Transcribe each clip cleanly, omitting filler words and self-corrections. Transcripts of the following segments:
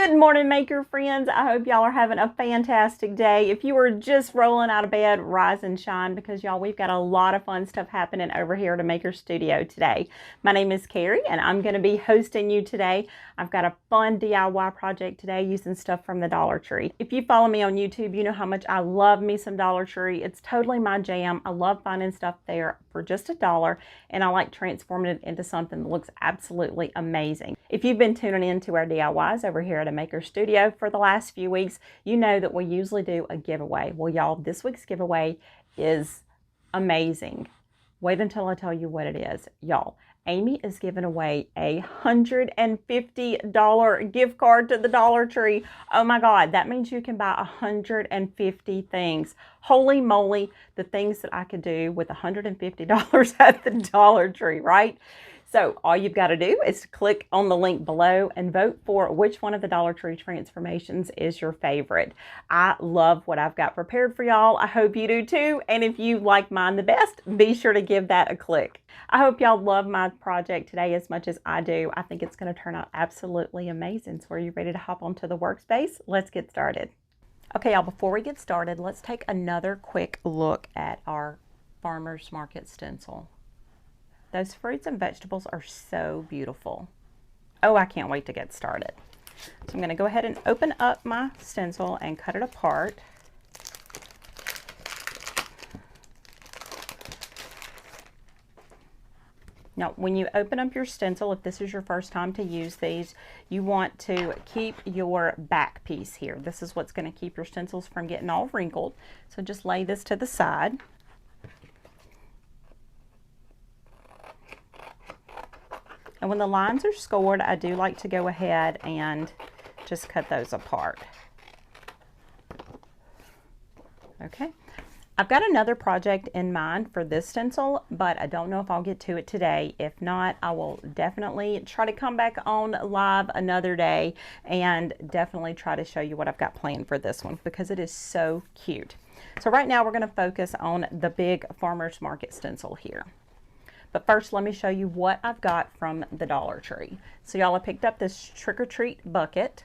Good morning, maker friends. I hope y'all are having a fantastic day. If you are just rolling out of bed, rise and shine, because y'all, we've got a lot of fun stuff happening over here at Maker Studio today. My name is Kerri, and I'm going to be hosting you today. I've got a fun DIY project today using stuff from the Dollar Tree. If you follow me on YouTube, you know how much I love me some Dollar Tree. It's totally my jam. I love finding stuff there for just $1, and I like transforming it into something that looks absolutely amazing. If you've been tuning in to our DIYs over here at a Maker Studio for the last few weeks, you know that we usually do a giveaway. Well, y'all, this week's giveaway is amazing. Wait until I tell you what it is. Y'all, Amy is giving away a $150 gift card to the Dollar Tree. Oh my God, that means you can buy 150 things. Holy moly, the things that I could do with $150 at the Dollar Tree, right? So all you've got to do is click on the link below and vote for which one of the Dollar Tree transformations is your favorite. I love what I've got prepared for y'all. I hope you do too. And if you like mine the best, be sure to give that a click. I hope y'all love my project today as much as I do. I think it's going to turn out absolutely amazing. So are you ready to hop onto the workspace? Let's get started. Okay, y'all, before we get started, let's take another quick look at our farmer's market stencil. Those fruits and vegetables are so beautiful. Oh, I can't wait to get started. So I'm going to go ahead and open up my stencil and cut it apart. Now, when you open up your stencil, if this is your first time to use these, you want to keep your back piece here. This is what's going to keep your stencils from getting all wrinkled. So just lay this to the side. And when the lines are scored, I do like to go ahead and just cut those apart. Okay, I've got another project in mind for this stencil, but I don't know if I'll get to it today. If not, I will definitely try to come back on live another day and definitely try to show you what I've got planned for this one, because it is so cute. So right now we're going to focus on the big farmer's market stencil here. But first, let me show you what I've got from the Dollar Tree. So y'all, I picked up this trick-or-treat bucket.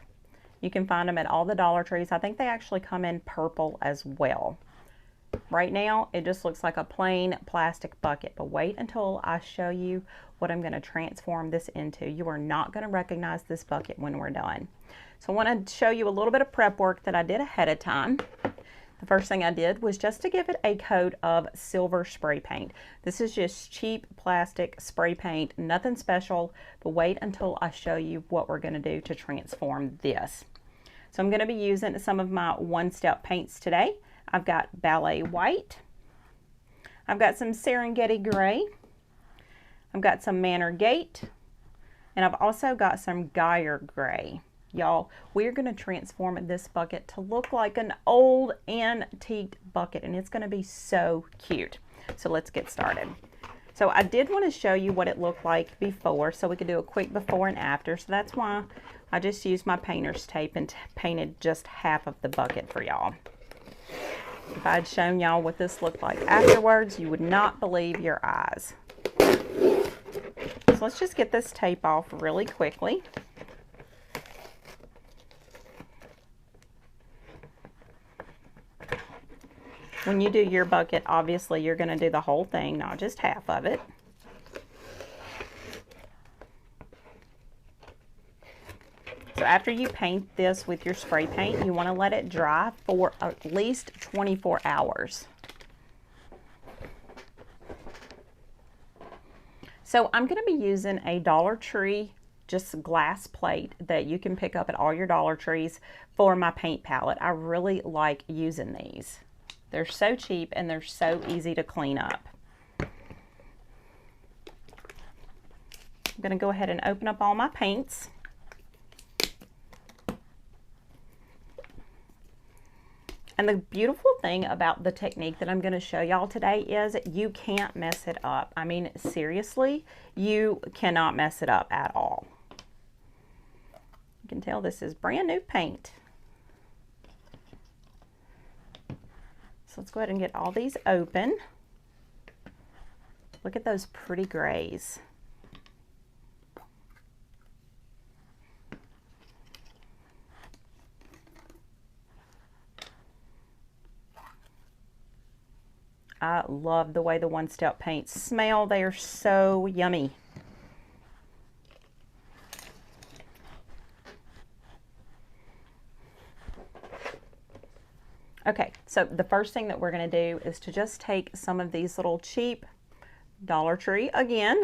You can find them at all the Dollar Trees. I think they actually come in purple as well. Right now, it just looks like a plain plastic bucket, but wait until I show you what I'm going to transform this into. You are not going to recognize this bucket when we're done. So I want to show you a little bit of prep work that I did ahead of time. The first thing I did was just to give it a coat of silver spray paint. This is just cheap plastic spray paint, nothing special, but wait until I show you what we're going to do to transform this. So I'm going to be using some of my one-step paints today. I've got Ballet White. I've got some Serengeti Gray. I've got some Manor Gate. And I've also got some Geyer Gray. Y'all, we're going to transform this bucket to look like an old antique bucket, and it's going to be so cute. So let's get started. So I did want to show you what it looked like before, so we could do a quick before and after. So that's why I just used my painter's tape and painted just half of the bucket for y'all. If I had shown y'all what this looked like afterwards, you would not believe your eyes. So let's just get this tape off really quickly. When you do your bucket, obviously you're going to do the whole thing, not just half of it. So after you paint this with your spray paint, you want to let it dry for at least 24 hours. So I'm going to be using a Dollar Tree just glass plate that you can pick up at all your Dollar Trees for my paint palette. I really like using these. They're so cheap and they're so easy to clean up. I'm going to go ahead and open up all my paints. And the beautiful thing about the technique that I'm going to show y'all today is you can't mess it up. I mean, seriously, you cannot mess it up at all. You can tell this is brand new paint. So let's go ahead and get all these open. Look at those pretty grays. I love the way the one-step paints smell. They are so yummy. Okay, so the first thing that we're going to do is to just take some of these little cheap Dollar Tree, again,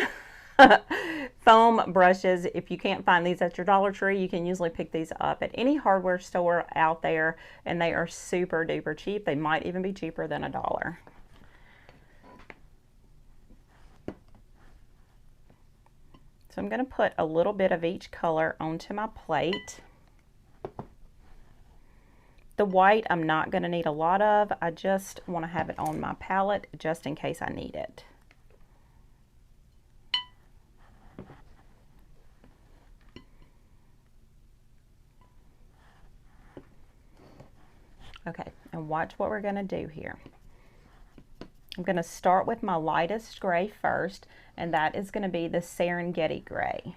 foam brushes. If you can't find these at your Dollar Tree, you can usually pick these up at any hardware store out there, and they are super duper cheap. They might even be cheaper than $1. So I'm going to put a little bit of each color onto my plate. The white I'm not going to need a lot of. I just want to have it on my palette just in case I need it. Okay, and watch what we're going to do here. I'm going to start with my lightest gray first, and that is going to be the Serengeti gray.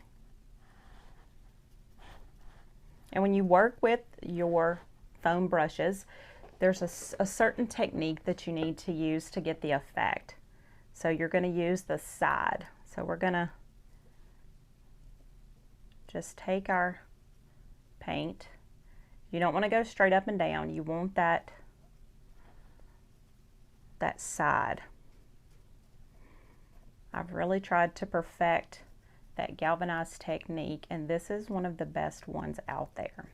And when you work with your foam brushes, there's a certain technique that you need to use to get the effect. So you're going to use the side. So we're going to just take our paint. You don't want to go straight up and down. You want that side. I've really tried to perfect that galvanized technique, and this is one of the best ones out there.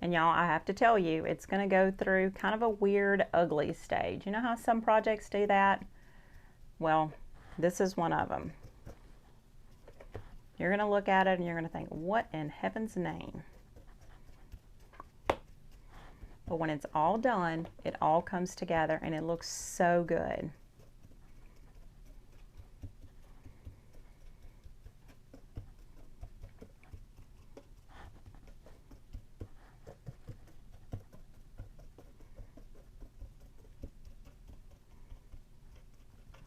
And y'all, I have to tell you, it's going to go through kind of a weird, ugly stage. You know how some projects do that? Well, this is one of them. You're going to look at it and you're going to think, what in heaven's name? But when it's all done, it all comes together and it looks so good.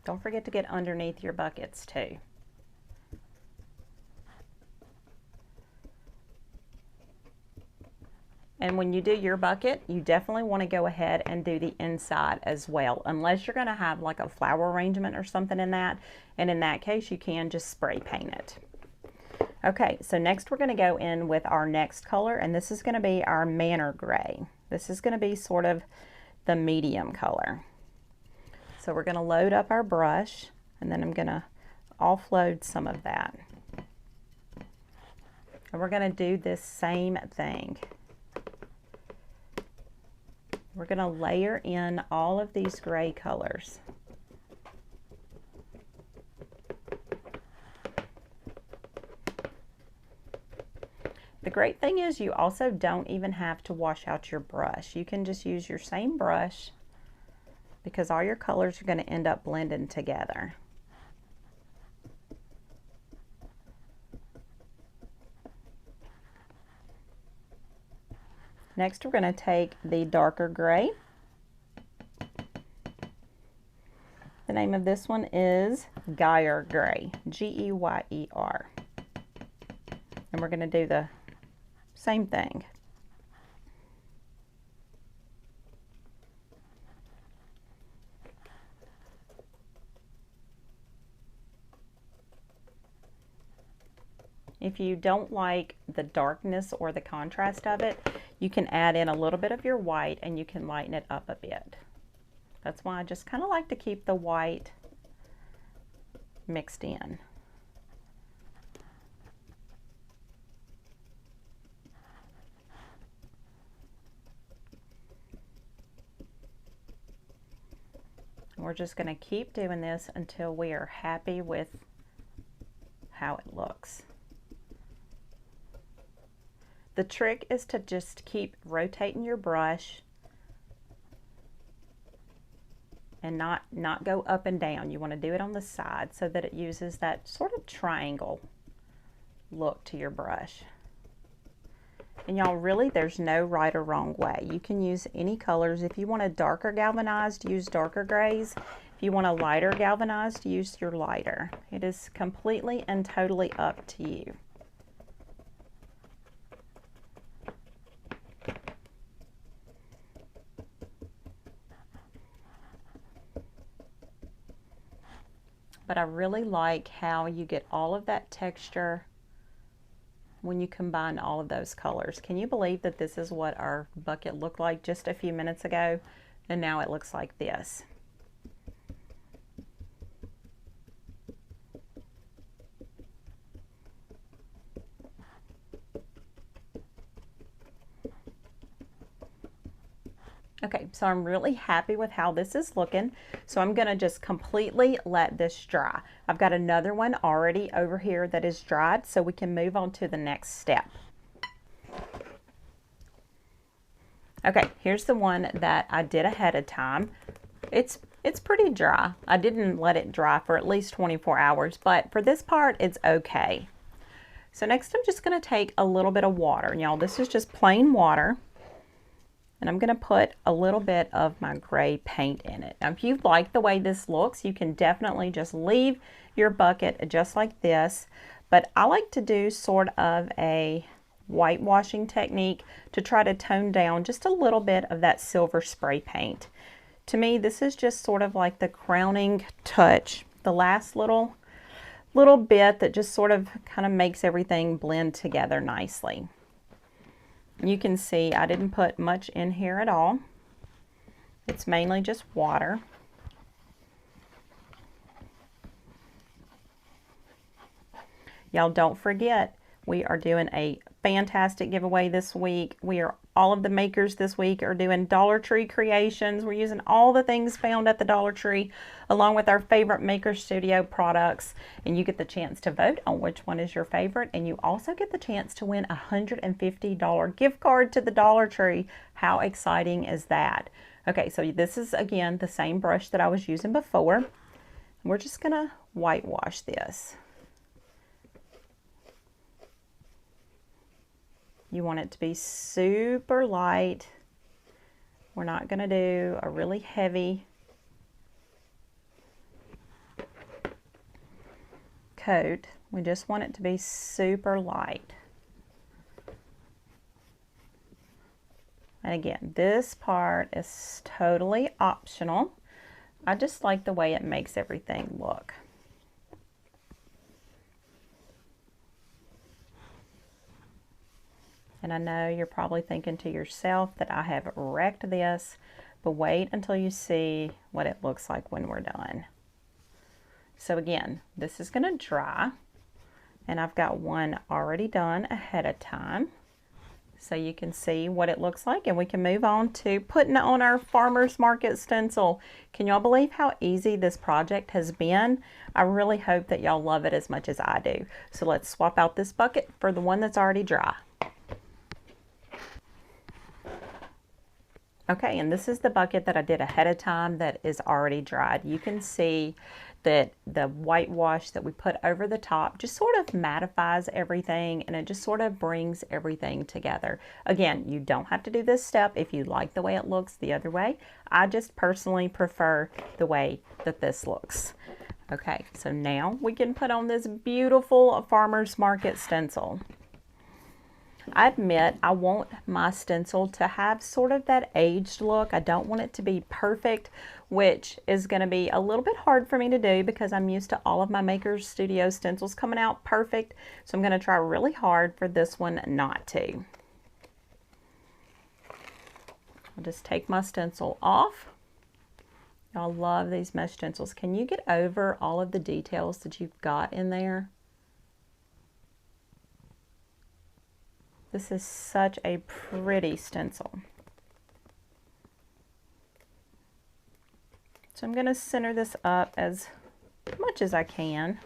Don't forget to get underneath your buckets too. And when you do your bucket, you definitely want to go ahead and do the inside as well, unless you're going to have like a flower arrangement or something in that. And in that case, you can just spray paint it. Okay, so next we're going to go in with our next color, and this is going to be our Manor Gray. This is going to be sort of the medium color. So we're going to load up our brush, and then I'm going to offload some of that. And we're going to do this same thing. We're going to layer in all of these gray colors. The great thing is you also don't even have to wash out your brush. You can just use your same brush because all your colors are going to end up blending together. Next, we're going to take the darker gray. The name of this one is Geyer Gray, G-E-Y-E-R. And we're going to do the same thing. If you don't like the darkness or the contrast of it, you can add in a little bit of your white and you can lighten it up a bit. That's why I just kind of like to keep the white mixed in. We're just going to keep doing this until we are happy with how it looks. The trick is to just keep rotating your brush and not go up and down. You want to do it on the side so that it uses that sort of triangle look to your brush. And y'all, really, there's no right or wrong way. You can use any colors. If you want a darker galvanized, use darker grays. If you want a lighter galvanized, use your lighter. It is completely and totally up to you. but I really like how you get all of that texture when you combine all of those colors. Can you believe that this is what our bucket looked like just a few minutes ago, and now it looks like this? Okay, so I'm really happy with how this is looking. So I'm gonna just completely let this dry. I've got another one already over here that is dried, so we can move on to the next step. Okay, here's the one that I did ahead of time. It's pretty dry. I didn't let it dry for at least 24 hours, but for this part, it's okay. So next I'm just gonna take a little bit of water. Y'all, this is just plain water. And I'm going to put a little bit of my gray paint in it. Now, if you like the way this looks, you can definitely just leave your bucket just like this. But I like to do sort of a whitewashing technique to try to tone down just a little bit of that silver spray paint. To me, this is just sort of like the crowning touch, the last little bit that just sort of kind of makes everything blend together nicely. You can see I didn't put much in here at all. It's mainly just water. Y'all don't forget, we are doing a fantastic giveaway this week. All of the makers this week are doing Dollar Tree creations. We're using all the things found at the Dollar Tree along with our favorite Maker Studio products, and you get the chance to vote on which one is your favorite, and you also get the chance to win a $150 gift card to the Dollar Tree. How exciting is that? Okay, so this is again the same brush that I was using before. We're just gonna whitewash this. You want it to be super light. We're not going to do a really heavy coat. We just want it to be super light. And again, this part is totally optional. I just like the way it makes everything look. And I know you're probably thinking to yourself that I have wrecked this, but wait until you see what it looks like when we're done. So again, this is going to dry, and I've got one already done ahead of time, so you can see what it looks like, and we can move on to putting on our farmer's market stencil. Can y'all believe how easy this project has been? I really hope that y'all love it as much as I do. So let's swap out this bucket for the one that's already dry. Okay, and this is the bucket that I did ahead of time that is already dried. You can see that the whitewash that we put over the top just sort of mattifies everything, and it just sort of brings everything together. Again, you don't have to do this step if you like the way it looks the other way. I just personally prefer the way that this looks. Okay, so now we can put on this beautiful farmer's market stencil. I admit I want my stencil to have sort of that aged look. I don't want it to be perfect, which is going to be a little bit hard for me to do because I'm used to all of my Maker Studio stencils coming out perfect. So I'm going to try really hard for this one not to. I'll just take my stencil off. Y'all love these mesh stencils. Can you get over all of the details that you've got in there? This is such a pretty stencil. So I'm going to center this up as much as I can.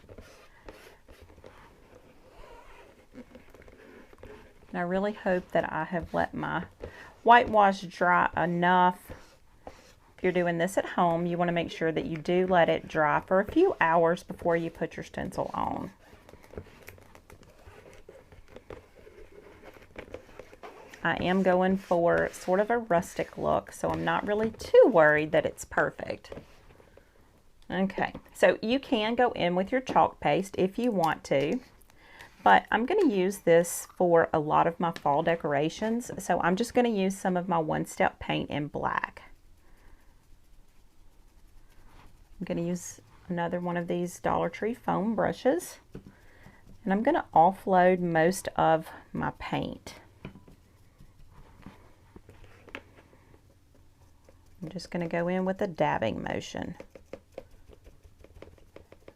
And I really hope that I have let my whitewash dry enough. If you're doing this at home, you want to make sure that you do let it dry for a few hours before you put your stencil on. I am going for sort of a rustic look, so I'm not really too worried that it's perfect. Okay, so you can go in with your chalk paste if you want to, but I'm going to use this for a lot of my fall decorations, so I'm just going to use some of my one-step paint in black. I'm going to use another one of these Dollar Tree foam brushes, and I'm going to offload most of my paint. I'm just going to go in with a dabbing motion.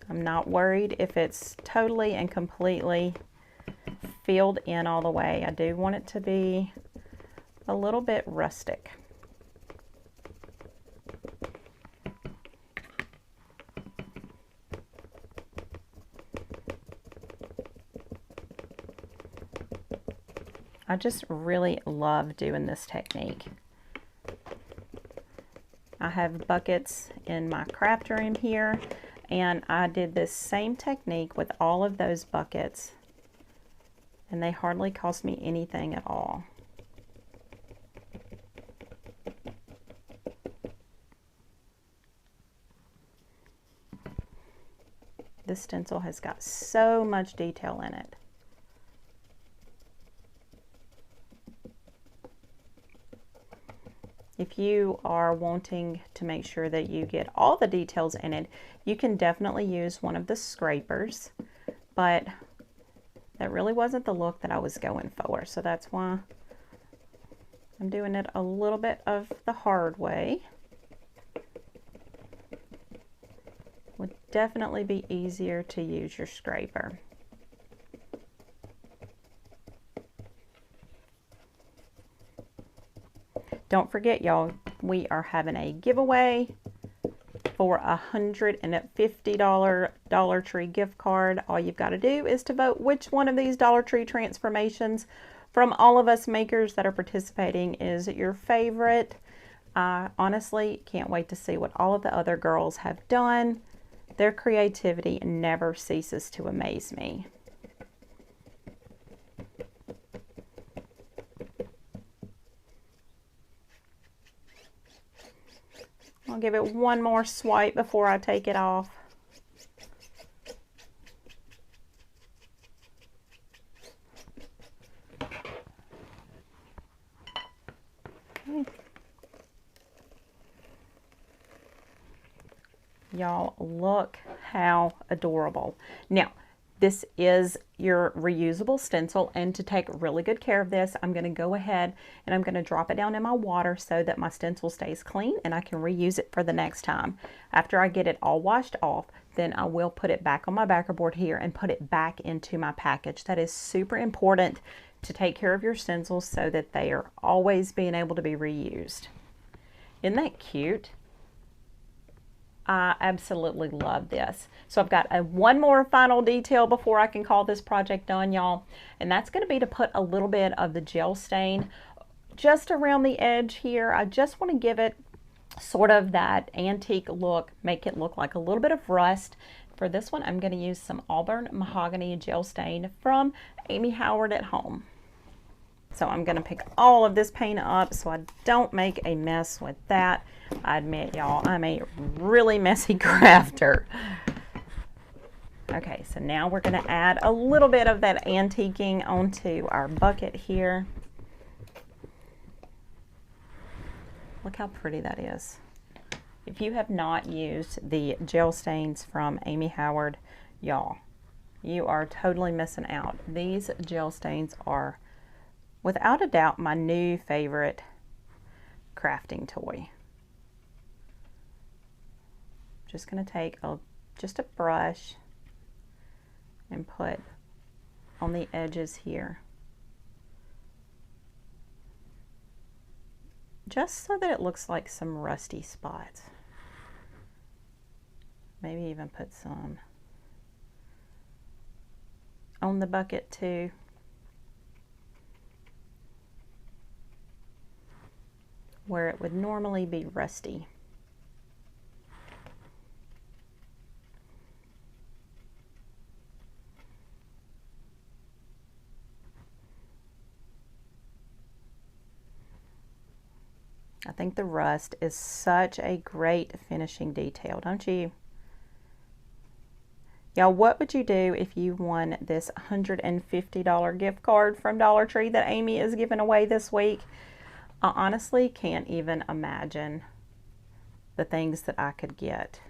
I'm not worried if it's totally and completely filled in all the way. I do want it to be a little bit rustic. I just really love doing this technique. I have buckets in my craft room here, and I did this same technique with all of those buckets, and they hardly cost me anything at all. This stencil has got so much detail in it. If you are wanting to make sure that you get all the details in it, you can definitely use one of the scrapers, but that really wasn't the look that I was going for, so that's why I'm doing it a little bit of the hard way. Would definitely be easier to use your scraper. Don't forget, y'all, we are having a giveaway for a $150 Dollar Tree gift card. All you've got to do is to vote which one of these Dollar Tree transformations from all of us makers that are participating is your favorite. I honestly can't wait to see what all of the other girls have done. Their creativity never ceases to amaze me. I'll give it one more swipe before I take it off. Okay. Y'all, look how adorable. Now, this is your reusable stencil, and to take really good care of this, I'm going to go ahead and I'm going to drop it down in my water so that my stencil stays clean and I can reuse it for the next time. After I get it all washed off, then I will put it back on my backer board here and put it back into my package. That is super important to take care of your stencils so that they are always being able to be reused. Isn't that cute? I absolutely love this. So I've got one more final detail before I can call this project done, y'all. And that's going to be to put a little bit of the gel stain just around the edge here. I just want to give it sort of that antique look, make it look like a little bit of rust. For this one, I'm going to use some Auburn Mahogany gel stain from Amy Howard at Home. So I'm going to pick all of this paint up so I don't make a mess with that. I admit, y'all, I'm a really messy crafter. Okay, so now we're going to add a little bit of that antiquing onto our bucket here. Look how pretty that is. If you have not used the gel stains from Amy Howard, y'all, you are totally missing out. These gel stains are without a doubt my new favorite crafting toy. Just going to take just a brush and put on the edges here, just so that it looks like some rusty spots. Maybe even put some on the bucket too. Where it would normally be rusty. I think the rust is such a great finishing detail, don't you? Y'all, what would you do if you won this $150 gift card from Dollar Tree that Amy is giving away this week? I honestly can't even imagine the things that I could get.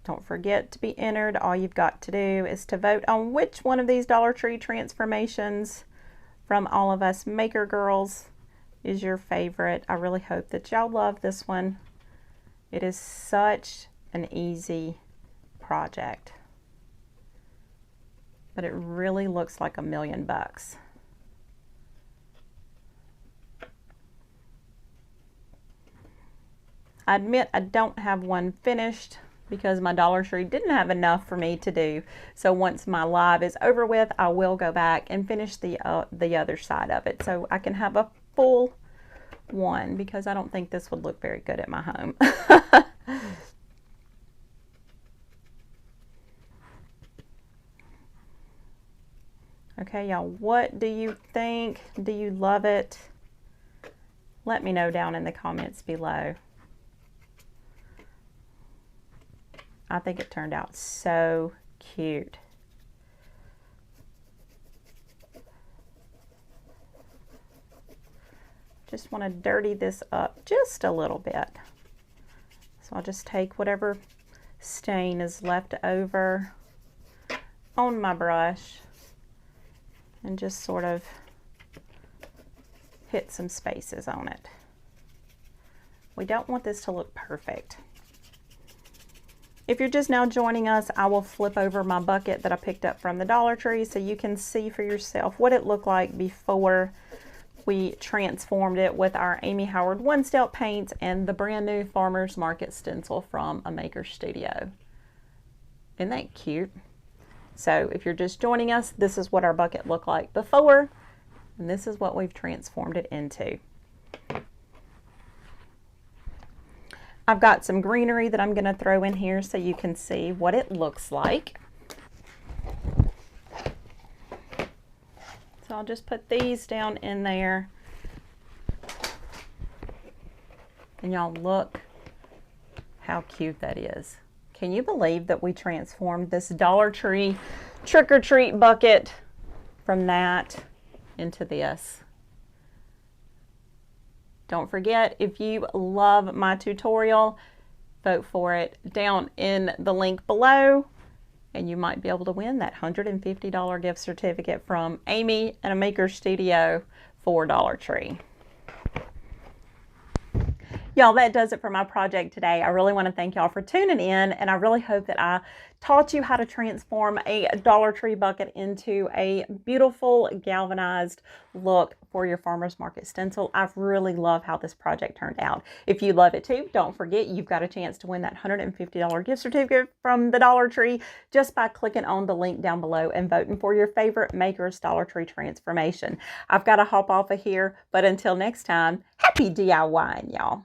Don't forget to be entered. All you've got to do is to vote on which one of these Dollar Tree transformations from all of us maker girls is your favorite. I really hope that y'all love this one. It is such an easy project, but it really looks like $1,000,000. I admit I don't have one finished because my Dollar Tree didn't have enough for me to do. So once my live is over with, I will go back and finish the other side of it so I can have a full one, because I don't think this would look very good at my home. Okay, y'all, what do you think? Do you love it? Let me know down in the comments below. I think it turned out so cute. Just want to dirty this up just a little bit. So I'll just take whatever stain is left over on my brush and just sort of hit some spaces on it. We don't want this to look perfect. If you're just now joining us, I will flip over my bucket that I picked up from the Dollar Tree so you can see for yourself what it looked like before we transformed it with our Amy Howard one-step paints and the brand new Farmers Market stencil from a maker studio. Isn't that cute? So if you're just joining us, this is what our bucket looked like before, and this is what we've transformed it into. I've got some greenery that I'm going to throw in here so you can see what it looks like. So I'll just put these down in there. And y'all look how cute that is. Can you believe that we transformed this Dollar Tree trick-or-treat bucket from that into this? Don't forget, if you love my tutorial, vote for it down in the link below, and you might be able to win that $150 gift certificate from Amy and a Maker Studio for Dollar Tree. Y'all, that does it for my project today. I really want to thank y'all for tuning in, and I really hope that I taught you how to transform a Dollar Tree bucket into a beautiful galvanized look for your farmer's market stencil. I really love how this project turned out. If you love it too, don't forget you've got a chance to win that $150 gift certificate from the Dollar Tree just by clicking on the link down below and voting for your favorite Maker's Dollar Tree transformation. I've got to hop off of here, but until next time, happy DIYing, y'all.